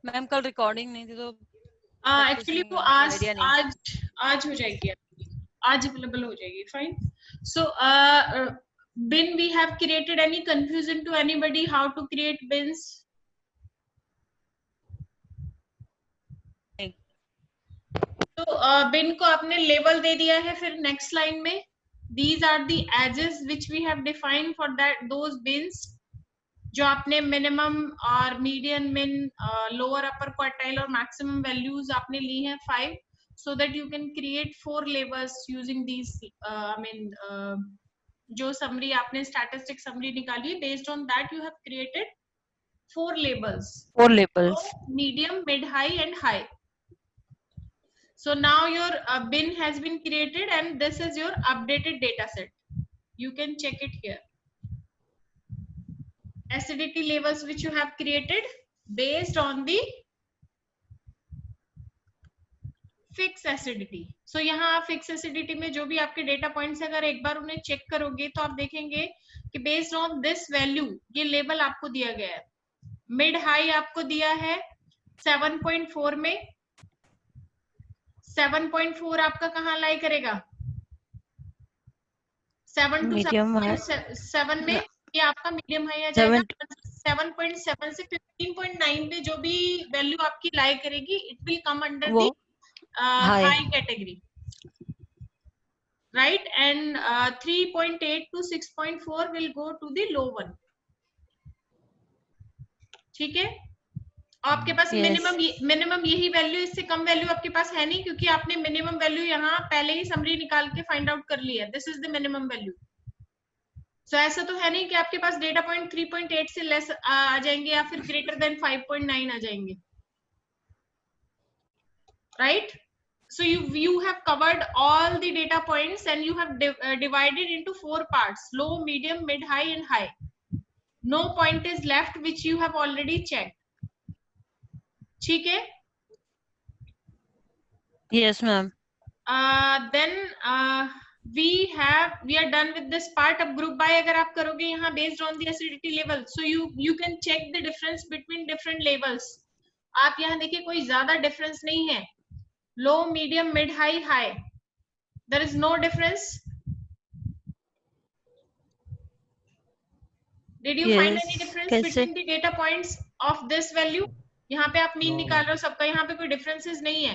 Ma'am कल recording नहीं थी तो एक्चुअली वो आज हो जाएगी, आज अवेलेबल हो जाएगी. Fine. So bin we have created. Any confusion to anybody how to create bins? तो bin को आपने लेबल दे दिया है. फिर नेक्स्ट लाइन में these are the edges which we have defined for that those bins, जो आपने मिनिमम और मीडियन, मिन, लोअर अपर क्वार्टाइल और मैक्सिमम वैल्यूज आपने ली हैं 5, so that you can create 4 labels using these. जो समरी आपने स्टैटिस्टिक समरी निकाली है, based on that you have created 4 labels. 4 labels. Low, medium, mid, high and high. So now your bin has been created and this is your updated data set. You can check it here. Acidity levels which you have created based on the fixed acidity. So यहाँ आप fixed acidity में जो भी आपके data points है, अगर एक बार उन्हें check करोगे तो आप देखेंगे कि based on this value ये label आपको दिया गया है. Mid high आपको दिया है 7.4 में. 7.4 आपका कहाँ लाई करेगा? 7 to 7 में ये आपका मीडियम हाई आ जाएगा. 7.7 से 15.9 पे जो भी वैल्यू आपकी लाई करेगी, it will come under the high category, right. And 3.8 to 6.4 will go to the low one. ठीक है. आपके पास मिनिमम यही वैल्यू, इससे कम वैल्यू आपके पास है नहीं, क्योंकि आपने मिनिमम वैल्यू यहाँ पहले ही समरी निकाल के फाइंड आउट कर लिया. This is the minimum value. So ऐसा तो है नहीं कि आपके पास डेटा पॉइंट 3.8 से लेस आ जाएंगे या फिर ग्रेटर देन 5.9 आ जाएंगे, right. So you have covered all the data points and you have divided into 4 parts: low, medium, mid, high and high. No point is left which you have already checked. ठीक है. Yes ma'am. Then we are done with this part. अब group by अगर आप करोगे यहाँ based on the acidity level, so you can check the difference between different levels. आप यहाँ देखिए कोई ज्यादा difference नहीं है. Low, medium, mid, high, high. There is no difference. Did you find any difference between the data points of this value? यहाँ पे आप मीन निकाल रहे हो सबका, यहाँ पे कोई differences नहीं है.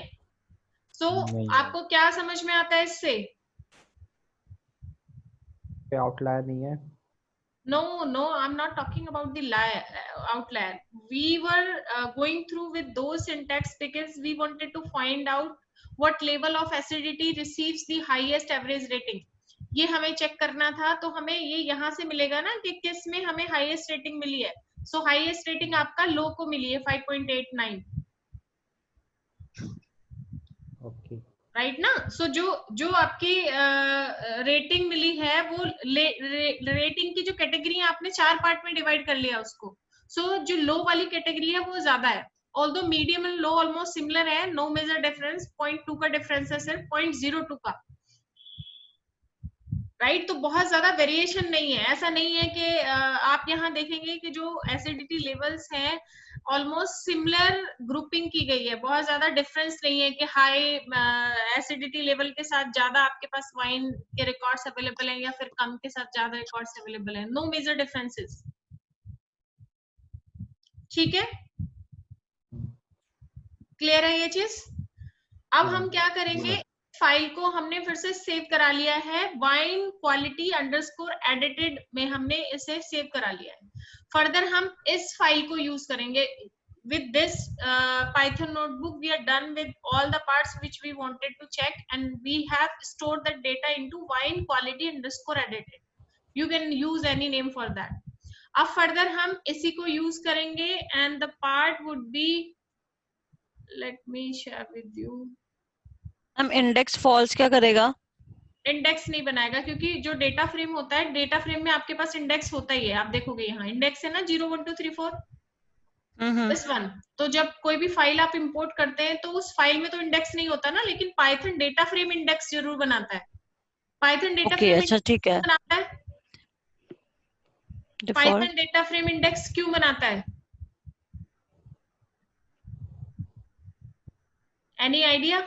So आपको क्या समझ में आता है इससे? आउटलायर नहीं है. No, I'm not talking about the outlier. We were going through with those syntax because we wanted to find out what level of acidity receives the highest average rating. ये हमें चेक करना था, तो हमें ये यहाँ से मिलेगा ना कि किस में हमें हाईएस्ट रेटिंग मिली है. सो हाईएस्ट रेटिंग आपका लो को मिली है 5.89. राइट ना. सो जो आपकी रेटिंग मिली है वो रेटिंग की जो कैटेगरी है आपने 4 पार्ट में डिवाइड कर लिया उसको. सो जो लो वाली कैटेगरी है वो ज्यादा है. Although medium and low almost similar है, नो मेजर डिफरेंस. 0.2 का डिफरेंस है, सिर्फ 0.02 का, राइट. तो बहुत ज्यादा वेरिएशन नहीं है. ऐसा नहीं है कि आप यहाँ देखेंगे कि जो एसिडिटी लेवल्स हैं ऑलमोस्ट सिमिलर ग्रुपिंग की गई है. बहुत ज्यादा डिफरेंस नहीं है कि हाई एसिडिटी लेवल के साथ ज्यादा आपके पास वाइन के रिकॉर्ड्स अवेलेबल हैं या फिर कम के साथ ज्यादा रिकॉर्ड्स अवेलेबल हैं. No major differences. ठीक है, क्लियर है ये चीज. अब हम क्या करेंगे, फाइल को हमने फिर से सेव करा लिया है. वाइन क्वालिटी अंडरस्कोर एडिटेड में हमने इसे सेव करा लिया है. फर्दर हम इस फाइल को यूज करेंगे. with this Python notebook we are done with all the parts which we wanted to check, and we have stored the data into wine quality underscore edited. You can use any name for that. अब further हम इसी को use करेंगे and the part would be, let me share with you. हम index false क्या करेगा? Index नहीं बनाएगा, क्योंकि जो डेटा फ्रेम होता है, डेटा फ्रेम में आपके पास इंडेक्स होता ही है. आप देखोगे यहाँ इंडेक्स है ना 0 1 2 3 4 दिस वन. तो जब कोई भी फाइल आप इंपोर्ट करते हैं तो उस फाइल में तो इंडेक्स नहीं होता ना, लेकिन पाइथन डेटा फ्रेम इंडेक्स जरूर बनाता है. पाइथन डेटा फ्रेम बनाता है. पाइथन डेटा फ्रेम इंडेक्स क्यों बनाता है? Any idea?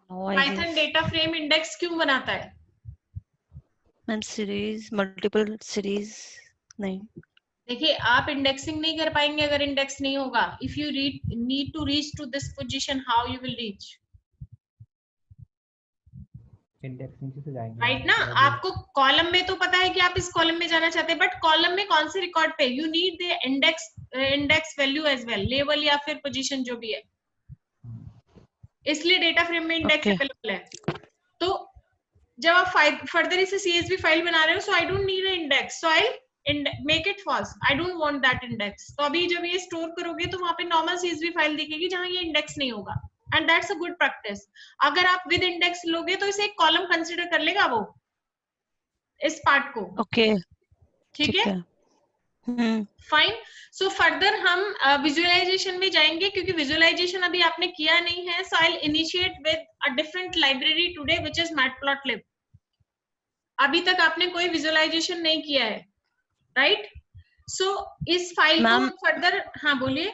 Python data frame index क्यों बनाता है? मैम सीरीज, मल्टीपल सीरीज नहीं। देखिए आप इंडेक्सिंग नहीं कर पाएंगे अगर इंडेक्स नहीं होगा. If you need to reach to this position, how you will reach? Index नीचे से जाएंगे राइट ना. आपको कॉलम में तो पता है कि आप इस कॉलम में जाना चाहते हैं, बट कॉलम में कौन से रिकॉर्ड पे? You need the index value as well, level या फिर पोजीशन जो भी है. इसलिए डेटा फ्रेम में इंडेक्स अवेलेबल है. तो जब आप फर्दर इसे CSV फाइल बना रहे हो, so I don't need a index, so I make it false. I don't want that index. तो अभी जब ये स्टोर करोगे तो वहां पे नॉर्मल CSV फाइल दिखेगी जहां ये इंडेक्स नहीं होगा. And that's a good practice. अगर आप विद इंडेक्स लोगे तो इसे एक कॉलम कंसीडर कर लेगा वो, इस पार्ट को. ओके, ठीक है. Hmm, fine. सो फर्दर हम विजुअलाइजेशन में जाएंगे, क्योंकि विजुअलाइजेशन अभी आपने किया नहीं है. So I will initiate with a different library today which is matplotlib. अभी तक आपने कोई विजुअलाइजेशन नहीं किया है, राइट? सो इस फाइल को हम फर्दर, हाँ बोलिए.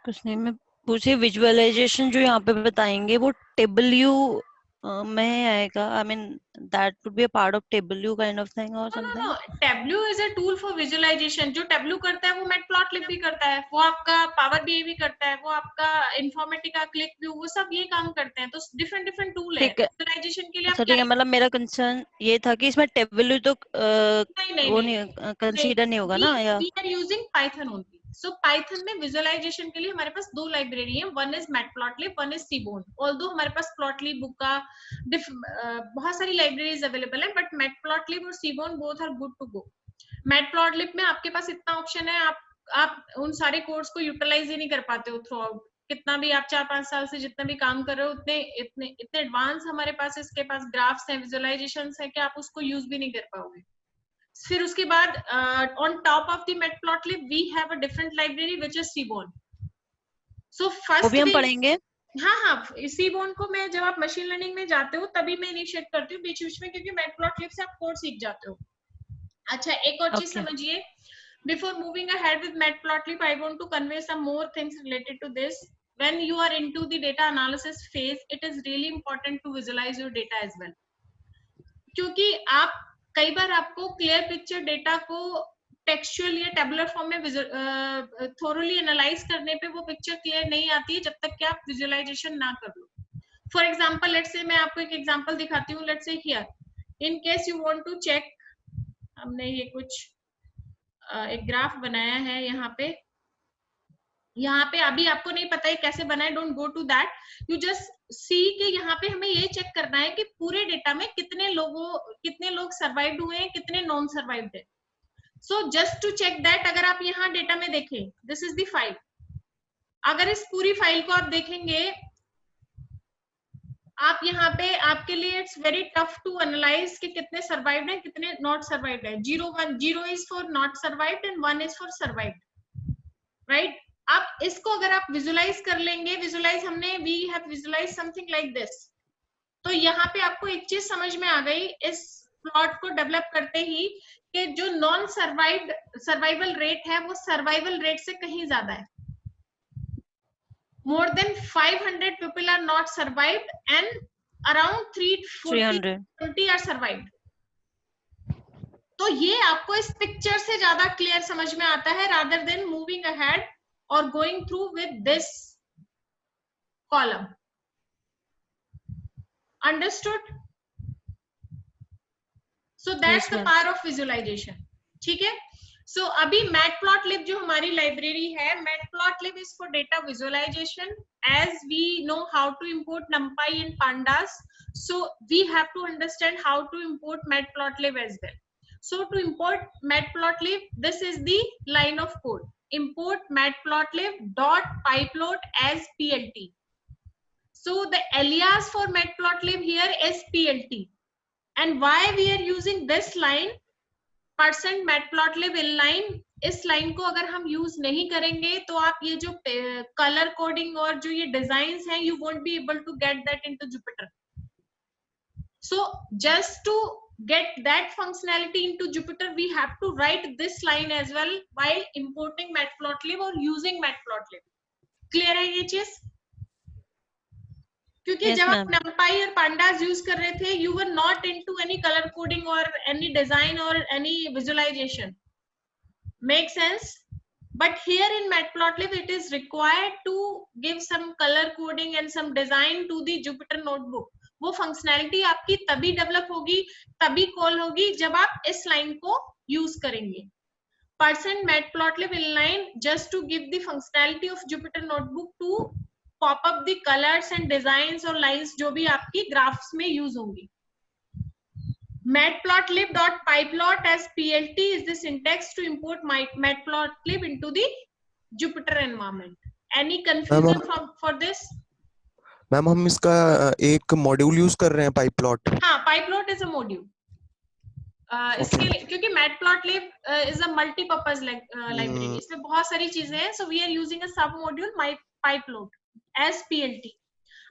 कुछ नहीं, मैं पूछे विजुअलाइजेशन जो यहाँ पे बताएंगे वो टेबल यू में आएगा? I mean that would be a part of Tableau kind of thing और something? Tableau is a tool for visualisation. जो टेबल्यू करता है वो मैटप्लॉटलिब भी करता है, वो आपका पावर BI भी करता है, वो आपका इन्फॉर्मेटिका, क्लिक व्यू, वो सब ये काम करते हैं. तो डिफरेंट डिफरेंट टूल है ठीक है. विजुअलाइजेशन के लिए. अच्छा आप ठीक है, मतलब मेरा कंसर्न ये था कि इसमें टेबल तो नहीं वो नहीं नहीं कंसीडर नहीं होगा ना, या? We are using Python only. So Python में विजुअलाइजेशन के लिए हमारे पास दो लाइब्रेरी है. One is Matplotlib, one is Seaborn. Although हमारे पास प्लॉटलिब, बुका, बहुत सारी लाइब्रेरीज अवेलेबल है, बट मैटप्लॉटलिब और Seaborn both are good to go. Matplotlib में आपके पास इतना ऑप्शन है, आप उन सारे कोड्स को यूटिलाइज ही नहीं कर पाते हो थ्रू आउट. कितना भी आप 4-5 साल से जितना भी काम कर रहे हो, उतने इतने इतने एडवांस हमारे पास इसके पास ग्राफ्स हैं, विजुअलाइजेशंस है कि आप उसको यूज भी नहीं कर पाओगे. फिर उसके बाद on top of the Matplotlib we have a different library which is Seaborn. So वो फर्स्ट भी हम पढ़ेंगे. हाँ, सीबोन को मैं, जब आप मशीन लर्निंग में जाते हो तभी मैं इनिशिएट करती हूँ बीच बीच में, क्योंकि मैटप्लॉटलिब से आप कोड सीख जाते हो. अच्छा, एक और चीज समझिए. Before moving ahead with Matplotlib, I want to convey some more things related to this. When you are into the data analysis phase, it is really important to visualize your data as well. क्योंकि आप कई बार आपको clear picture data को textual या tabular form में थोरली analyse करने पे वो पिक्चर क्लियर नहीं आती है जब तक कि आप विजुअलाइजेशन ना कर लो. फॉर एग्जाम्पल, लेट्स से मैं आपको एक एग्जाम्पल दिखाती हूँ. Let's see here, in case you want to check, हमने ये कुछ एक ग्राफ बनाया है यहाँ पे अभी आपको नहीं पता है कैसे बनाए. Don't go to that. You just see कि यहाँ पे हमें ये चेक करना है कि पूरे डेटा में कितने लोग सर्वाइव्ड हुए हैं, कितने नॉन सर्वाइव्ड है. So just to check that, अगर आप यहाँ डेटा में देखें, दिस इज द फाइल. अगर इस पूरी फाइल को आप देखेंगे, आप यहाँ पे, आपके लिए it's very tough to analyse कि कितने सर्वाइव्ड है, कितने नॉट सर्वाइव्ड है. 0 is for not survived and 1 is for survived, right? आप इसको अगर आप विजुअलाइज कर लेंगे, we have visualise something like this. तो यहाँ पे आपको एक चीज समझ में आ गई इस प्लॉट को डेवलप करते ही, कि जो नॉन सर्वाइवल रेट है वो सर्वाइवल रेट से कहीं ज्यादा है. More than 500 people are not survived and around 340 are survived. तो ये आपको इस पिक्चर से ज्यादा क्लियर समझ में आता है, rather than moving ahead or going through with this column. Understood? So that's the power of visualization. ठीक है? So अभी मैटप्लॉटलिब जो हमारी लाइब्रेरी है, matplotlib is for data visualization. As we know how to import NumPy and Pandas, so we have to understand how to import Matplotlib as well. So to import Matplotlib, this is the line of code. Import Matplotlib dot pyplot as PLT. So the alias for Matplotlib here is PLT. And why we are using this line? %matplotlib inline, इस line को अगर हम use नहीं करेंगे तो आप ये जो कलर कोडिंग और जो ये डिजाइन्स हैं, you won't be able to get that into Jupyter. So just to get that functionality into Jupyter, we have to write this line as well while importing matplotlib or using matplotlib. Clear है ये चीज? क्योंकि Yes, जब आप ma'am. numpy और pandas use कर रहे थे, you were not into any color coding or any design or any visualization. Make sense? But here in matplotlib it is required to give some color coding and some design to the Jupyter notebook. वो functionality आपकी तभी develop होगी, तभी call होगी जब आप इस line को यूज करेंगे. %matplotlib inline just to give the functionality of Jupyter notebook to pop up the colors and designs और lines जो भी आपकी ग्राफ्स में यूज होंगी. matplotlib.pyplot as plt is the syntax to import matplotlib into the Jupyter environment. Any confusion for this? Ma'am हम इसका एक module use कर रहे हैं पाइप्लॉट. हाँ, पाइप्लॉट इज अ मॉड्यूल. इसके क्योंकि matplotlib is a multipurpose library, इसमें बहुत सारी चीजें हैं, so we are using a sub module पाइप्लॉट as PLT.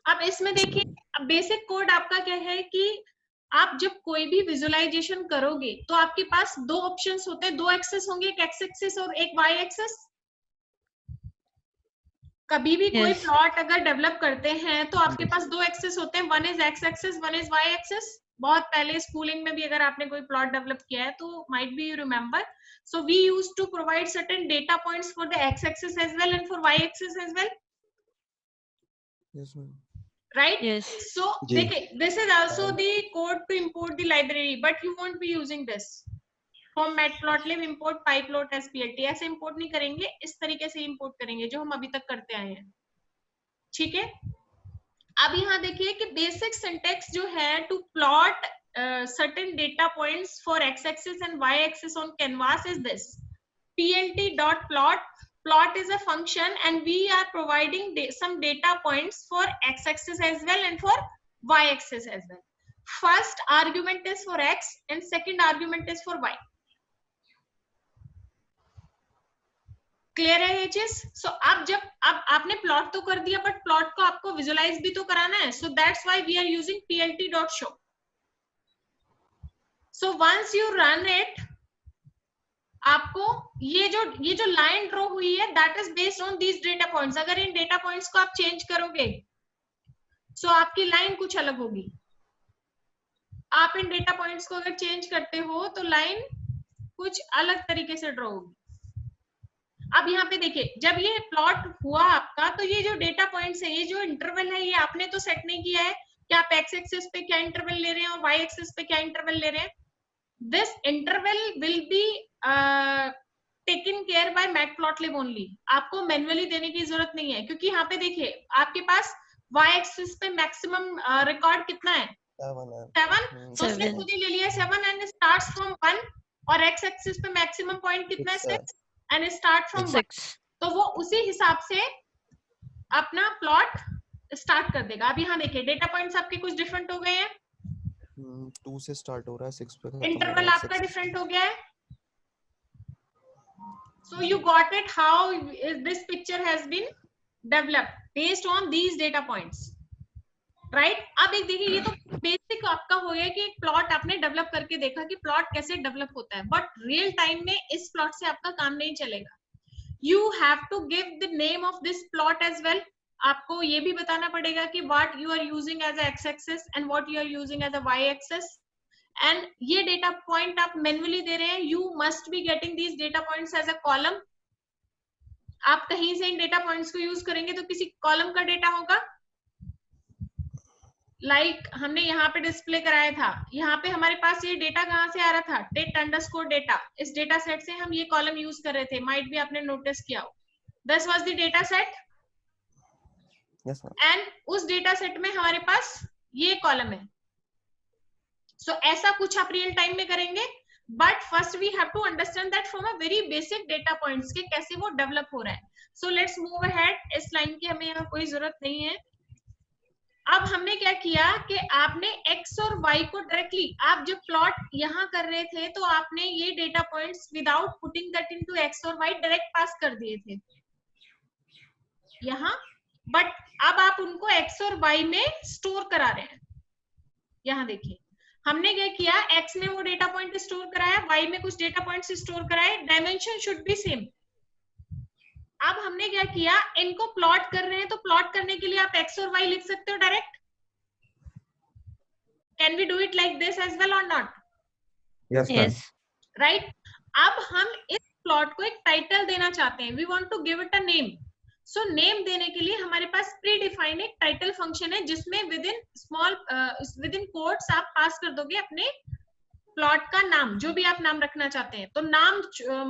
अब इसमें देखिए बेसिक कोड आपका क्या है कि आप जब कोई भी विजुअलाइजेशन करोगे तो आपके पास दो ऑप्शंस होते हैं, दो एक्सेस होंगे, एक एक्स एक्सिस और एक वाई एक्सेस. कभी भी कोई प्लॉट अगर डेवलप करते हैं तो आपके पास दो एक्सेस होते हैं, one is x axis, one is y axis. बहुत पहले स्कूलिंग में भी अगर आपने कोई प्लॉट डेवलप किया है तो might be you remember. So we used to provide certain data points for the x axis as well and for y axis as well. Yes ma'am. Right? Yes. So this is also the code to import the library, but you won't be using this. From matplotlib import pyplot as plt. ऐसे import नहीं करेंगे, इस तरीके से import करेंगे जो हम अभी तक करते आए हैं. ठीक है. अब यहाँ देखिए कि basic syntax जो है to plot certain data points for x-axis and y-axis on canvas is this: plt.plot. Plot is a function and we are providing some data points for x-axis as well and for y-axis as well. First argument is for x and second argument is for y. Clear है ये चीज? सो अब जब अब आपने plot तो कर दिया, बट प्लॉट को आपको विजुअलाइज भी तो कराना है, so that's why we are using plt.show. So once you run it, आपको ये जो लाइन ड्रॉ हुई है that is based on these data points. अगर इन डेटा पॉइंट्स को आप चेंज करोगे सो आपकी लाइन कुछ अलग होगी. आप इन डेटा पॉइंट्स को अगर चेंज करते हो तो लाइन कुछ अलग तरीके से ड्रॉ होगी. अब यहाँ पे देखिए जब ये प्लॉट हुआ आपका तो ये जो डेटा पॉइंट्स है, ये जो इंटरवल है, ये आपने तो सेट नहीं किया है कि आप एक्स एक्सिस पे क्या इंटरवल ले रहे हैं और वाई एक्सिस पे क्या इंटरवल ले रहे हैं. This interval will be taken care by matplotlib only. आपको मैन्युअली देने की जरूरत नहीं है, क्योंकि यहाँ पे देखिए आपके पास y एक्सिस पे मैक्सिमम रिकॉर्ड कितना है? 7. तो उसने खुद ही ले लिया 7 एंड स्टार्ट्स फ्रॉम 1. और x एक्सिस पे मैक्सिमम पॉइंट कितना है? 6 एंड स्टार्ट फ्रॉम 1. तो वो उसी हिसाब से अपना प्लॉट स्टार्ट कर देगा. अब यहाँ देखिए डेटा पॉइंट्स आपके कुछ डिफरेंट हो गए हैं. 2 से स्टार्ट हो रहा है, 6 पे खत्म. इंटरवल आपका डिफरेंट हो गया है. So you got it how this picture has been developed based on these data points, right? अब एक देखिए ये तो बेसिक आपका हो गया कि एक प्लॉट आपने डेवलप करके देखा कि प्लॉट कैसे डेवलप होता है, बट रियल टाइम में इस प्लॉट से आपका काम नहीं चलेगा. You have to give the name of this plot as well. आपको ये भी बताना पड़ेगा कि what you are using as a x-axis and what you are using as a y-axis. And ये डेटा पॉइंट आप मैन्युअली दे रहे हैं. You must be getting these data points as a column. आप कहीं से इन डेटा पॉइंट्स को यूज करेंगे तो किसी कॉलम का डेटा होगा. लाइक हमने यहाँ पे डिस्प्ले कराया था, यहाँ पे हमारे पास ये डेटा कहाँ से आ रहा था? tet_data. इस डेटा सेट से हम ये कॉलम यूज कर रहे थे, माइट भी आपने नोटिस किया हो. This was the data set. Yes ma'am. And उस डेटा सेट में हमारे पास ये कॉलम है. So ऐसा कुछ आप रियल टाइम में करेंगे, but first we have to understand that from a very basic data points के कैसे वो डेवलप हो रहा है. So let's move ahead. इस लाइन की हमें यहाँ कोई जरूरत नहीं है. अब हमने क्या किया कि आपने x और y को डायरेक्टली, आप जब प्लॉट यहाँ कर रहे थे तो आपने ये data points without putting that into x और y डायरेक्ट पास कर दिए थे यहाँ, बट अब आप उनको x और y में स्टोर करा रहे हैं. यहाँ देखिए हमने क्या किया, x में वो डेटा पॉइंट स्टोर कराया, y में कुछ डेटा पॉइंट्स स्टोर कराए, डायमेंशन शुड बी सेम। अब हमने क्या किया, इनको प्लॉट कर रहे हैं, तो प्लॉट करने के लिए आप x और y लिख सकते हो direct. Can we do it like this as well or not? Yes ma'am. Yes. Right. अब हम इस प्लॉट को एक टाइटल देना चाहते हैं, we want to give it a name. सो नेम देने के लिए हमारे पास प्री डिफाइंड एक टाइटल फंक्शन है, जिसमें विद इन कोट्स आप पास कर दोगे अपने प्लॉट का नाम, जो भी आप नाम रखना चाहते हैं। तो नाम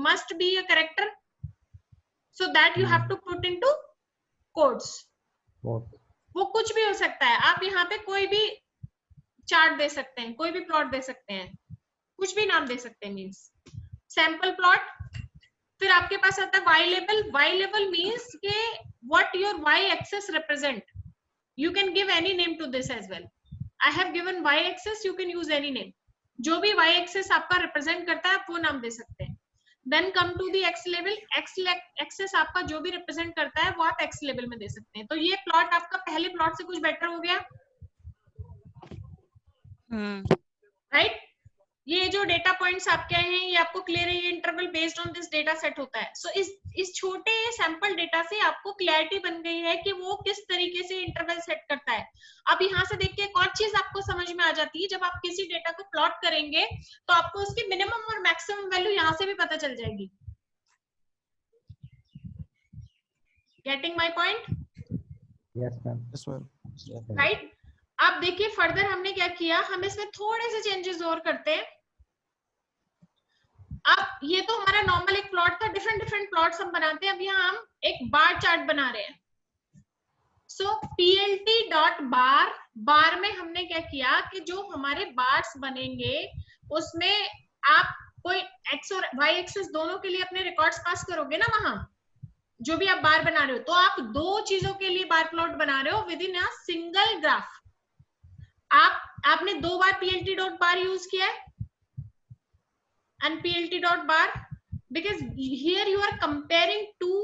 must be a character, so that you have to put into quotes. वो कुछ भी हो सकता है, आप यहाँ पे कोई भी चार्ट दे सकते हैं, कोई भी प्लॉट दे सकते हैं, कुछ भी नाम दे सकते हैं, मीन्स सैंपल प्लॉट। फिर आपके पास आता है वाई लेवल। वाई लेवल मीन्स के what your Y axis represent. You can give any name to this as well. I have given Y axis, you can use any name. जो भी वाई एक्सेस आपका रिप्रेजेंट करता है आप वो नाम दे सकते हैं। Then come to the x लेवल। एक्स एक्सेस आपका जो भी रिप्रेजेंट करता है वो आप एक्स लेवल में दे सकते हैं। तो ये प्लॉट आपका पहले प्लॉट से कुछ बेटर हो गया, राइट? ये जो डेटा पॉइंट्स आपके हैं ये आपको क्लियर है, ये interval based on this data set होता है। सो इस छोटे सैंपल डेटा से आपको क्लैरिटी बन गई है कि वो किस तरीके से इंटरवल सेट करता है। अब यहाँ से देख के एक और चीज आपको समझ में आ जाती है, जब आप किसी डेटा को प्लॉट करेंगे तो आपको उसकी मिनिमम और मैक्सिमम वैल्यू यहाँ से भी पता चल जाएगी। Getting my point? Yes ma'am. Yes ma'am. Right. अब देखिए फर्दर हमने क्या किया, हम इसमें थोड़े से चेंजेस और करते हैं। अब ये तो हमारा नॉर्मल एक प्लॉट था, डिफरेंट प्लॉट्स हम बनाते हैं। अब यहाँ हम एक बार चार्ट बना रहे हैं। सो पीएलटी डॉट बार, बार में हमने क्या किया कि जो हमारे बार्स बनेंगे उसमें आप कोई एक्स और वाई एक्सेस दोनों के लिए अपने रिकॉर्ड्स पास करोगे ना, वहां जो भी आप बार बना रहे हो। तो आप दो चीजों के लिए बार प्लॉट बना रहे हो with in a single graph. आपने दो बार पीएलटी डॉट बार यूज किया है and plt dot bar, because here you are comparing two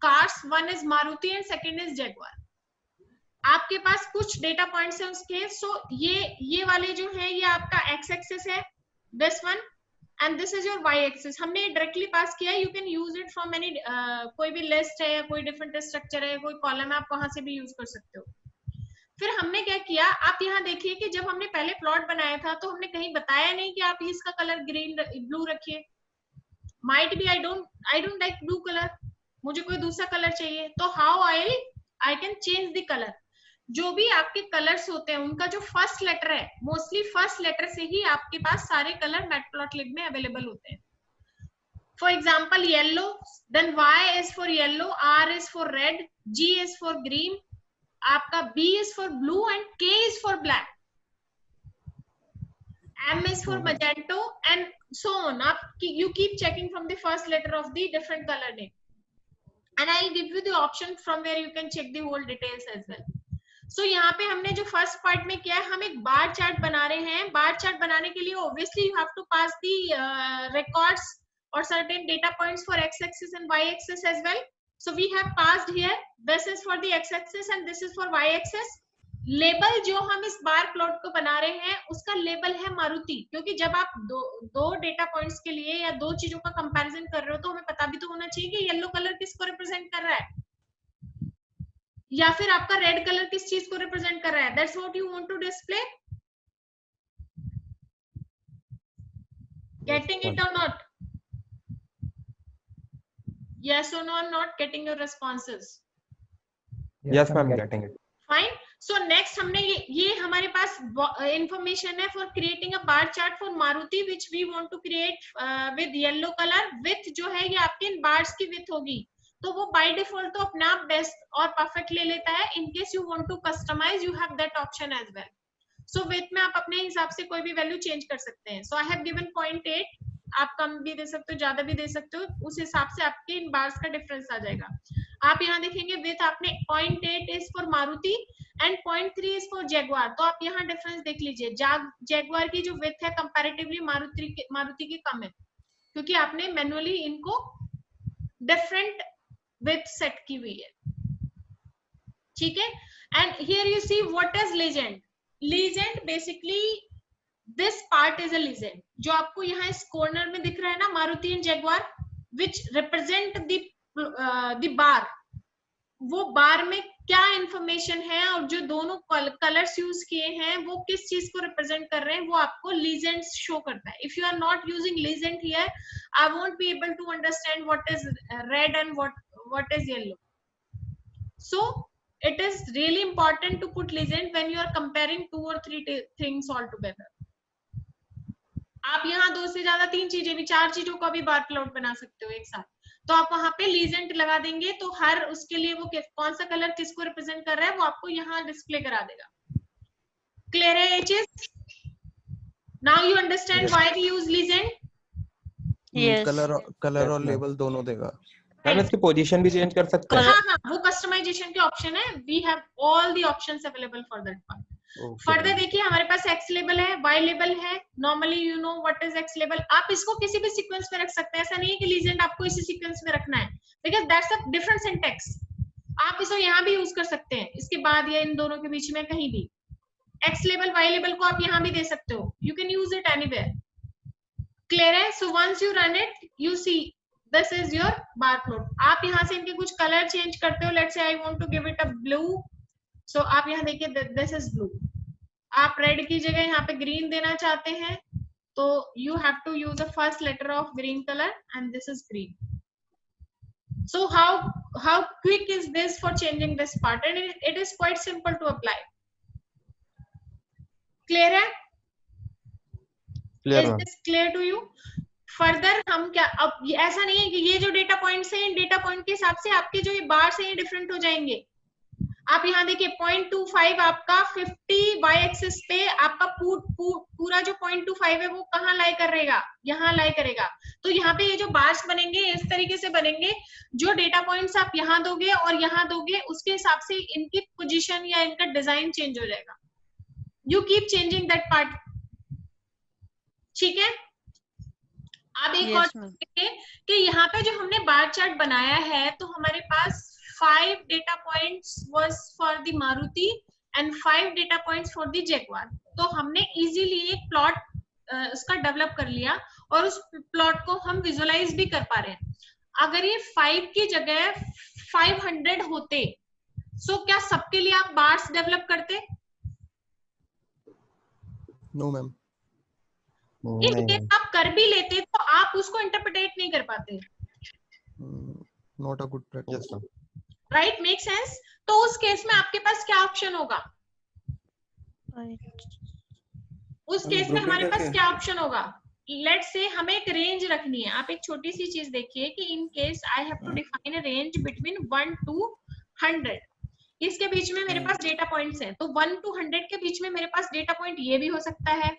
cars, one is Maruti and second is Jaguar. आपके पास कुछ डेटा पॉइंट्स हैं उसके। सो ये वाले जो है ये आपका x एक्सेस है, this one, and this is your y axis. हमने डायरेक्टली पास किया है, you can use it from any कोई भी लिस्ट है या कोई डिफरेंट स्ट्रक्चर है, कोई कॉलम है, आप वहां से भी यूज कर सकते हो। फिर हमने क्या किया, आप यहाँ देखिए कि जब हमने पहले प्लॉट बनाया था तो हमने कहीं बताया नहीं कि आप इसका कलर ग्रीन ब्लू रखिए। Might be I don't like blue colour, मुझे कोई दूसरा कलर चाहिए। तो how I can change the colour. जो भी आपके कलर्स होते हैं उनका जो फर्स्ट लेटर है, मोस्टली फर्स्ट लेटर से ही आपके पास सारे कलर मैटप्लॉटलिब में अवेलेबल होते हैं। For example yellow, then Y is for yellow, R is for red, G is for green, आपका B is for blue and K is for black, M is for magenta and so on. You keep checking from the first letter of the different color name, and I'll give you the option from where you can check the whole details as well. So यहाँ पे हमने जो first part में किया है, हम एक bar chart बना रहे हैं। बार चार्ट बनाने के लिए obviously you have to pass the records or certain data points for x axis and y axis as well. So we have passed here, this is for the x-axis and this is for y-axis. Label जो हम इस bar plot को बना रहे हैं उसका label है मारुति, क्योंकि जब आप दो डेटा पॉइंट्स के लिए या दो चीजों का कंपैरिजन कर रहे हो तो हमें पता भी तो होना चाहिए कि येलो कलर किसको रिप्रेजेंट कर रहा है या फिर आपका रेड कलर किस चीज को रिप्रेजेंट कर रहा है। That's what you want to display. Getting it or not? Yes or no? I'm not getting your responses. Yes ma'am, getting it. Fine. So next हमने ये हमारे पास information है for creating a bar chart for Maruti which we want to create with yellow color. Width जो है ये आपके इन bars की width होगी, तो वो by default तो अपना best और perfect ले लेता है। In case you want to customize, you have that option as well. So width में आप अपने हिसाब से कोई भी value change कर सकते हैं। So I have given 0.8, आप कम भी दे सकते हो, ज्यादा भी दे सकते हो, उस हिसाब से आपके इन बार्स का डिफरेंस आ जाएगा। आप यहाँ देखेंगे विथ आपने 0.8 is for Maruti and 0.3 is for Jaguar. तो आप यहाँ डिफरेंस देख लीजिए, जैगुआर की जो विथ है कंपैरेटिवली मारुति की कम है, क्योंकि आपने मैनुअली इनको डिफरेंट विथ सेट की हुई है। ठीक है। And here you see what is legend. Legend basically this part is a legend. जो आपको यहाँ इस कॉर्नर में दिख रहा है ना, Maruti and Jaguar which represent the bar, वो बार में क्या इंफॉर्मेशन है और जो दोनों कलर्स यूज किए हैं वो किस चीज को रिप्रेजेंट कर रहे हैं, वो आपको लीजेंड्स शो करता है। If you are not using legend here, I won't be able to understand what is red and what is yellow. So it is really important to put legend when you are comparing 2 or 3 things all together. आप यहाँ 2 से ज्यादा 3 चीजें भी, 4 चीजों का भी bar plot बना सकते हो एक साथ, तो आप वहां पे लीजेंट लगा देंगे तो हर उसके लिए वो कौन सा कलर किसको रिप्रेजेंट कर रहा है वो आपको यहाँ डिस्प्ले करा देगा। क्लियर है ये चीज? Now you understand why we use legend. Yes. Colour और लेबल दोनों देगा। मैम इसकी पोजीशन भी चेंज कर सकते हैं? हाँ, वो कस्टमाइजेशन के ऑप्शन है। We have all the options available for that part. Further देखिए, हमारे पास एक्स लेबल है, वाई लेबल है। Normally you know what is x label. आप इसको किसी भी सीक्वेंस में रख सकते हैं, ऐसा नहीं है कि लीजेंड आपको इसी सीक्वेंस में रखना है, because that's a different syntax. आप इसको यहाँ भी यूज कर सकते हैं, इसके बाद या इन दोनों के बीच में कहीं भी। एक्स लेबल वाई लेबल को आप यहाँ भी दे सकते हो, you can use it anywhere. Clear है? So once you run it, you see this is your bar plot. आप यहाँ से इनके कुछ कलर चेंज करते हो। Let's say I want to give it a blue, so आप यहाँ देखिए दिस इज ब्लू। आप रेड की जगह यहाँ पे ग्रीन देना चाहते हैं, तो you have to use the first letter of green colour and this is green. So how quick is this for changing this part, and it is quite simple to apply. Clear है? Clear is ma'am. This clear to you? Further हम क्या, अब ऐसा नहीं है कि ये जो डेटा पॉइंट्स हैं, इन डेटा पॉइंट के हिसाब से आपके जो ये बार्स हैं ये डिफरेंट हो जाएंगे। आप यहाँ देखिए 0.25 आपका 50 वाई एक्सिस पे आपका पूरा जो 0.25 है वो कहाँ लाई करेगा, यहाँ लाई करेगा। तो यहाँ पे ये जो बार्स बनेंगे इस तरीके से बनेंगे, जो डेटा पॉइंट्स आप यहाँ दोगे और यहाँ दोगे उसके हिसाब से इनकी पोजीशन या इनका डिजाइन चेंज हो जाएगा। You keep changing that part. ठीक है? अब एक और देखिए कि यहाँ पे जो हमने बार चार्ट बनाया है, तो हमारे पास 5 data points was for the Maruti and 5 data points for the Jaguar. तो हमने इजीली एक प्लॉट उसका डेवलप कर लिया और उस प्लॉट को हम विजुअलाइज भी कर पा रहे हैं। अगर ये 5 की जगह 500 होते, सो क्या सबके लिए आप बार्स डेवलप करते? No ma'am. इन केस आप कर भी लेते तो आप उसको इंटरप्रेट नहीं कर पाते। Not a good practice. Right? Make sense? तो उस केस में आपके पास क्या ऑप्शन होगा? उस केस में हमारे पास क्या ऑप्शन होगा? लेट्स से हमें एक रेंज रखनी है। आप एक छोटी सी चीज देखिए कि in case I have to define a range between 1 to 100। इसके बीच में मेरे पास डेटा पॉइंट्स हैं, तो 1 to 100 के बीच में मेरे पास डेटा पॉइंट ये भी हो सकता है,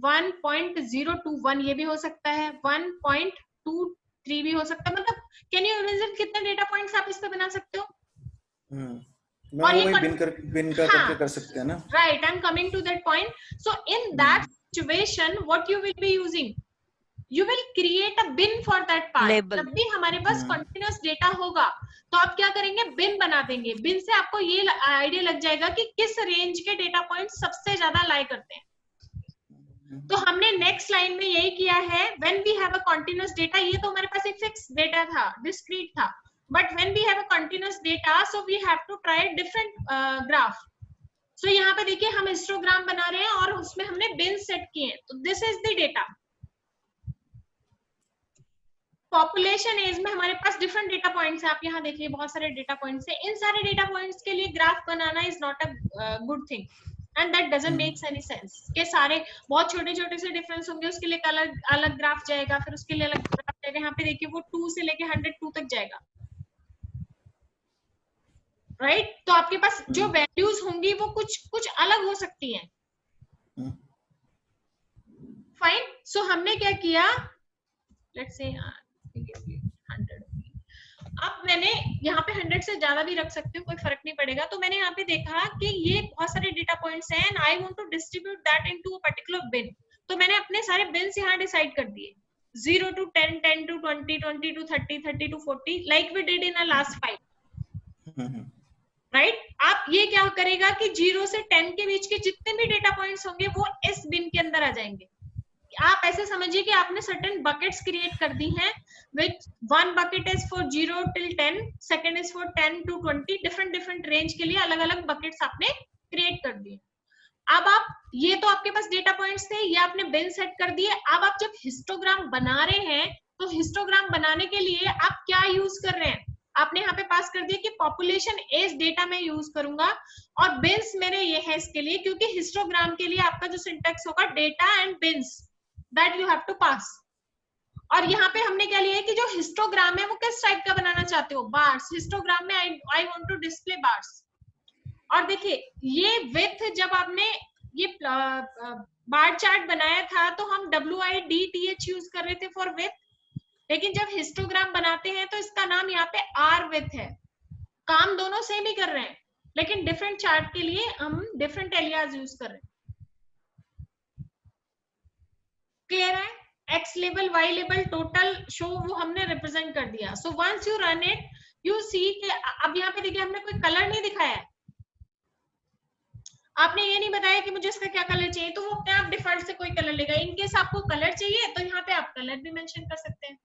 1.021 ये भी हो सकता है, 1.23 भी हो सकता है। मतलब कैन यू इमेजिन कितने डेटा पॉइंट्स आप इस पे बना सकते हो? और ये बिन करके कर सकते हैं ना। Right, I am coming to that point. So in that situation what you will be using, you will create a bin for that part. जब भी हमारे पास कंटिन्यूअस डेटा होगा तो आप क्या करेंगे, बिन बना देंगे। बिन से आपको ये आइडिया लग जाएगा कि किस रेंज के डेटा पॉइंट सबसे ज्यादा लाई करते हैं। तो हमने नेक्स्ट लाइन में यही किया है, when we have a continuous data. ये तो हमारे पास एक फिक्स डेटा था, डिस्क्रीट था, but when we have a continuous data, so we have to try different graph. सो यहाँ पे देखिए हम हिस्टोग्राम बना रहे हैं और उसमें हमने बिन सेट किए हैं, तो this is the data. Population age में हमारे पास डिफरेंट डेटा पॉइंट्स हैं। आप यहाँ देखिए बहुत सारे डेटा पॉइंट्स हैं। इन सारे डेटा पॉइंट्स के लिए graph banana is not a good thing and that doesn't makes any sense. के सारे बहुत छोटे छोटे से डिफरेंस होंगे, उसके लिए अलग अलग ग्राफ जाएगा, फिर उसके लिए अलग ग्राफ जाएगा। यहाँ पे देखिए वो 2 से लेके 102 तक जाएगा। राइट? तो आपके पास जो वैल्यूज होंगी वो कुछ अलग हो सकती हैं। फाइन। सो हमने क्या किया, लेट्स से 100। अब मैंने यहाँ पे 100 से ज्यादा भी रख सकती हूँ, कोई फर्क नहीं पड़ेगा। तो मैंने यहाँ पे देखा कि ये बहुत सारे डेटा पॉइंट्स हैं and I want to distribute that into a particular bin. तो मैंने अपने सारे बिन्स यहाँ डिसाइड कर दिए, 0 to 10, 10 to 20, 20 to 30, 30 to 40, like we did in our last 5. Right आप ये क्या करेगा कि 0 से 10 के बीच के जितने भी डेटा पॉइंट्स होंगे वो इस बिन के अंदर आ जाएंगे। आप ऐसे समझिए कि आपने सर्टेन बकेट्स क्रिएट कर दी हैं, which one bucket is for 0 till 10, second is for 10 to 20, different range के लिए अलग अलग बकेट्स आपने क्रिएट कर दिए। अब आप ये तो आपके पास डेटा पॉइंट्स थे, ये आपने बिन सेट कर दिए। अब आप जब हिस्टोग्राम बना रहे हैं तो हिस्टोग्राम बनाने के लिए आप क्या यूज कर रहे हैं, आपने यहाँ पे पास कर दिया कि पॉपुलेशन एज डेटा में यूज करूंगा और बिन्स मेरे ये है इसके लिए, क्योंकि हिस्टोग्राम के लिए आपका जो सिंटेक्स होगा data and bins that you have to pass. और यहाँ पे हमने क्या लिया है कि जो हिस्टोग्राम है वो किस टाइप का बनाना चाहते हो, बार्स। हिस्टोग्राम में I want to display bars. और देखिए ये विथ जब आपने ये बार चार्ट बनाया था तो हम WIDTH यूज कर रहे थे फॉर विथ, लेकिन जब हिस्टोग्राम बनाते हैं तो इसका नाम यहाँ पे R विथ है। काम दोनों सेम ही कर रहे हैं लेकिन डिफरेंट चार्ट के लिए हम डिफरेंट एलियाज यूज कर रहे हैं। क्लियर है? X label, Y label, total, show वो हमने रिप्रेजेंट कर दिया। So once you run it you see कि अब यहाँ पे देखिए हमने कोई कलर नहीं दिखाया है, आपने ये नहीं बताया कि मुझे इसका क्या कलर चाहिए, तो वो अपने आप डिफॉल्ट से कोई कलर लेगा। इनकेस आपको कलर चाहिए तो यहाँ पे आप कलर भी मेंशन कर सकते हैं।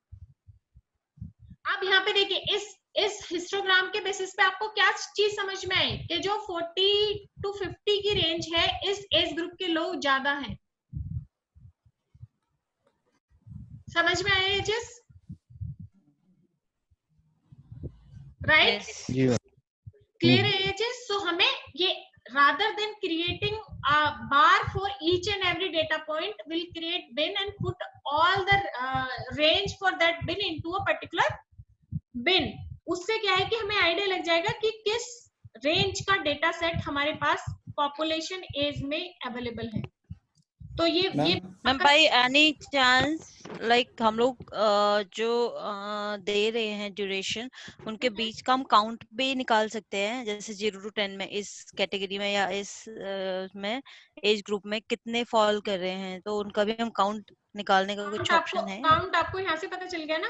अब यहाँ पे देखिए इस हिस्टोग्राम के बेसिस पे आपको क्या चीज समझ में आई कि जो 40 to 50 की रेंज है इस एज ग्रुप के लोग ज्यादा हैं। समझ में आया ये चीज? राइट? क्लियर है ये चीज? सो हमें ये rather than creating a bar for each and every data point, we'll create bin and put all the range for that bin into a particular bin। उससे क्या है कि हमें आइडिया लग जाएगा कि किस रेंज का डेटा सेट हमारे पास पॉपुलेशन एज में अवेलेबल है। तो ये ma'am by any chance like हम लोग जो दे रहे हैं ड्यूरेशन उनके बीच का हम काउंट भी निकाल सकते हैं, जैसे 0 to 10 में इस कैटेगरी में या इस में एज ग्रुप में कितने फॉल कर रहे हैं, तो उनका भी हम काउंट निकालने का कुछ ऑप्शन है? काउंट आपको यहाँ से पता चल गया ना,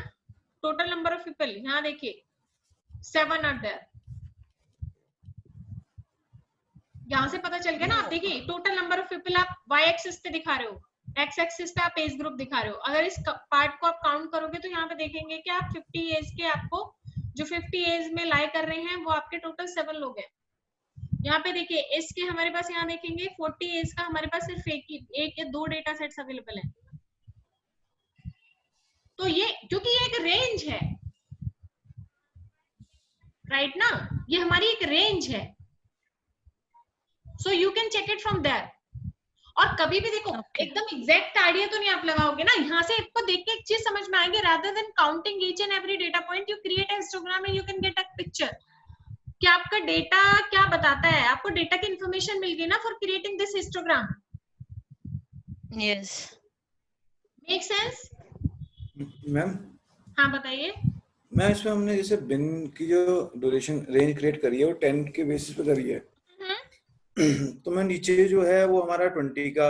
टोटल नंबर ऑफ पीपल। यहाँ देखिए 7 आर देयर, यहाँ से पता चल गया ना। आप देखिए टोटल नंबर ऑफ पीपल आप y एक्सिस पे दिखा रहे हो, x एक्सिस पे आप एज ग्रुप दिखा रहे हो। अगर इस पार्ट को आप काउंट करोगे तो यहाँ पे देखेंगे कि आप 50 एज के, आपको जो 50 एज में लाई कर रहे हैं वो आपके टोटल 7 लोग हैं। यहाँ पे देखिए इसके हमारे पास यहाँ देखेंगे 40 एज का हमारे पास सिर्फ एक या दो डेटा सेट्स अवेलेबल है। तो ये क्योंकि ये एक रेंज है, राइट ना, ये हमारी एक रेंज है। So you can check it from there. और कभी भी देखो एकदम एग्जैक्ट आइडिया तो नहीं आप लगाओगे ना, यहाँ से आपको देख के एक चीज समझ में आएगी। Rather than counting each and every data point you create a histogram and you can get a picture कि आपका डेटा क्या बताता है। आपको डेटा की इंफॉर्मेशन मिल गई ना for creating this histogram. Yes, make sense? Ma'am हाँ बताइए। मैम इसमें हमने जैसे बिन की जो ड्यूरेशन रेंज क्रिएट करी है वो 10 के बेसिस पे करी है, तो मैं नीचे जो है वो हमारा 20 का